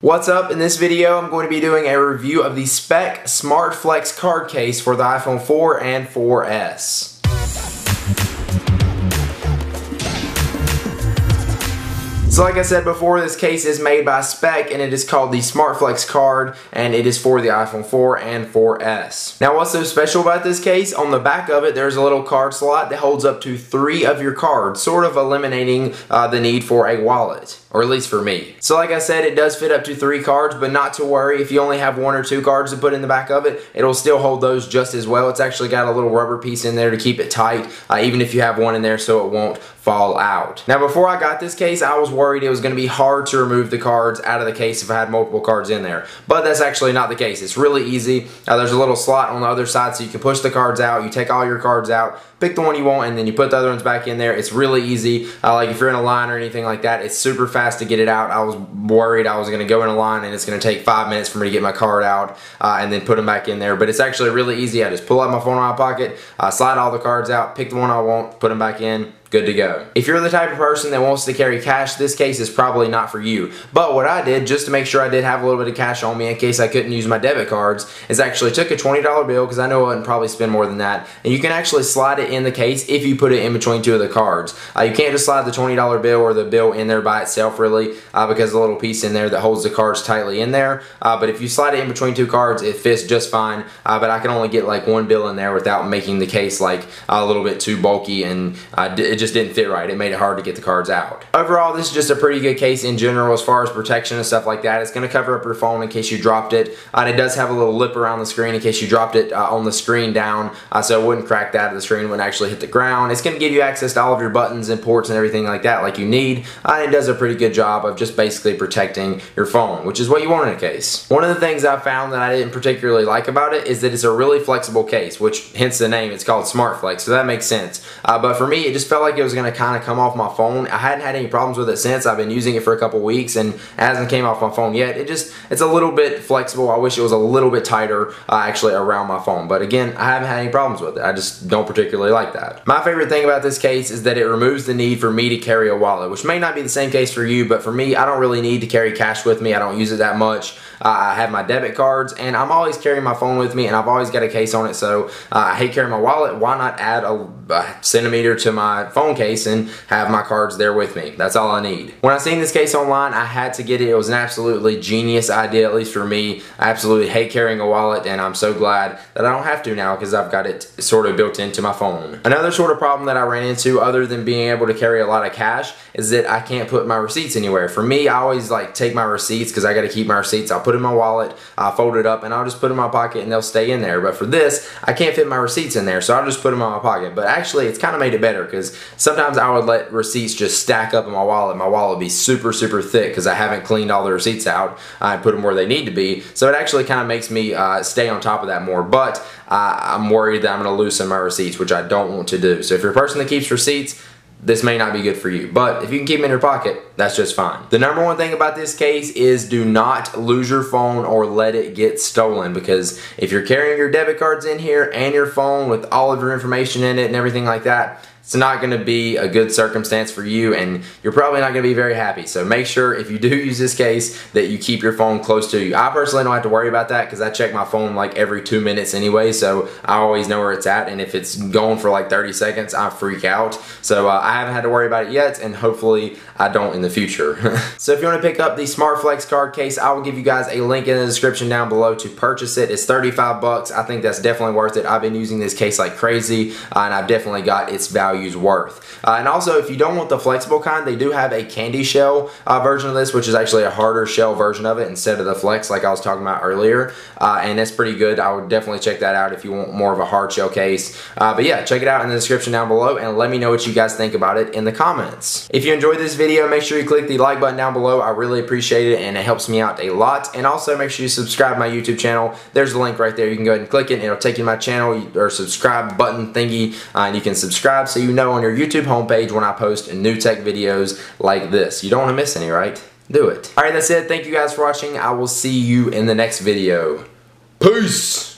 What's up? In this video, I'm going to be doing a review of the Spec Smartflex card case for the iPhone 4 and 4S. So like I said before, this case is made by Spec and it is called the Smartflex card and it is for the iPhone 4 and 4S. Now what's so special about this case? On the back of it there's a little card slot that holds up to 3 of your cards, sort of eliminating the need for a wallet. Or at least for me. So like I said, it does fit up to 3 cards, but not to worry. If you only have 1 or 2 cards to put in the back of it, it'll still hold those just as well. It's actually got a little rubber piece in there to keep it tight, even if you have 1 in there so it won't fall out. Now before I got this case, I was worried it was going to be hard to remove the cards out of the case if I had multiple cards in there. But that's actually not the case. It's really easy. There's a little slot on the other side so you can push the cards out. You take all your cards out, pick the one you want, and then you put the other ones back in there. It's really easy. Like if you're in a line or anything like that, it's super fast to get it out. I was worried I was going to go in a line and it's going to take 5 minutes for me to get my card out and then put them back in there. But it's actually really easy. I just pull out my phone out of my pocket, slide all the cards out, pick the one I want, put them back in. Good to go. If you're the type of person that wants to carry cash, this case is probably not for you. But what I did, just to make sure I did have a little bit of cash on me in case I couldn't use my debit cards, is actually took a $20 bill, because I know I wouldn't probably spend more than that, and you can actually slide it in the case if you put it in between 2 of the cards. You can't just slide the $20 bill or the bill in there by itself really, because the little piece in there that holds the cards tightly in there. But if you slide it in between 2 cards, it fits just fine. But I can only get like 1 bill in there without making the case like a little bit too bulky, and it just didn't fit right. It made it hard to get the cards out. Overall, this is just a pretty good case in general as far as protection and stuff like that. It's going to cover up your phone in case you dropped it. And it does have a little lip around the screen in case you dropped it on the screen down, so it wouldn't crack that. The screen wouldn't actually hit the ground. It's going to give you access to all of your buttons and ports and everything like that like you need. And it does a pretty good job of just basically protecting your phone, which is what you want in a case. One of the things I found that I didn't particularly like about it is that it's a really flexible case, which hence the name. It's called Smartflex, so that makes sense. But for me, it just felt like it was going to kind of come off my phone. I hadn't had any problems with it since. I've been using it for a couple weeks and it hasn't came off my phone yet. It's a little bit flexible. I wish it was a little bit tighter actually around my phone, but again, I haven't had any problems with it. I just don't particularly like that. My favorite thing about this case is that it removes the need for me to carry a wallet, which may not be the same case for you, but for me, I don't really need to carry cash with me. I don't use it that much. I have my debit cards and I'm always carrying my phone with me, and I've always got a case on it, so I hate carrying my wallet. Why not add a centimeter to my phone case and have my cards there with me? That's all I need. When I seen this case online, I had to get it. It was an absolutely genius idea, at least for me. I absolutely hate carrying a wallet, and I'm so glad that I don't have to now because I've got it sort of built into my phone. Another sort of problem that I ran into, other than being able to carry a lot of cash, is that I can't put my receipts anywhere. For me, I always like take my receipts because I got to keep my receipts. I'll put in my wallet, I'll fold it up, and I'll just put them in my pocket and they'll stay in there. But for this, I can't fit my receipts in there, so I'll just put them in my pocket. But actually, it's kind of made it better because sometimes I would let receipts just stack up in my wallet. My wallet would be super, super thick because I haven't cleaned all the receipts out and put them where they need to be. So it actually kind of makes me stay on top of that more. But I'm worried that I'm going to lose some of my receipts, which I don't want to do. So if you're a person that keeps receipts, this may not be good for you, but if you can keep them in your pocket, that's just fine. The number one thing about this case is do not lose your phone or let it get stolen, because if you're carrying your debit cards in here and your phone with all of your information in it and everything like that, it's not going to be a good circumstance for you, and you're probably not going to be very happy. So make sure if you do use this case that you keep your phone close to you. I personally don't have to worry about that because I check my phone like every 2 minutes anyway, so I always know where it's at, and if it's going for like 30 seconds, I freak out. So I haven't had to worry about it yet, and hopefully I don't in the future. So if you want to pick up the Smartflex card case, I will give you guys a link in the description down below to purchase it. It's 35 bucks. I think that's definitely worth it. I've been using this case like crazy, and I've definitely got its values worth. And also, if you don't want the flexible kind, they do have a candy shell version of this, which is actually a harder shell version of it instead of the flex like I was talking about earlier, and that's pretty good. I would definitely check that out if you want more of a hard shell case. But yeah, check it out in the description down below and let me know what you guys think about it in the comments. If you enjoyed this video, make sure you click the like button down below. I really appreciate it and it helps me out a lot. And also make sure you subscribe to my YouTube channel. There's the link right there. You can go ahead and click it and it'll take you to my channel or subscribe button thingy, and you can subscribe so you know on your YouTube homepage when I post new tech videos like this. You don't want to miss any, right? Do it. Alright, that's it. Thank you guys for watching. I will see you in the next video. Peace!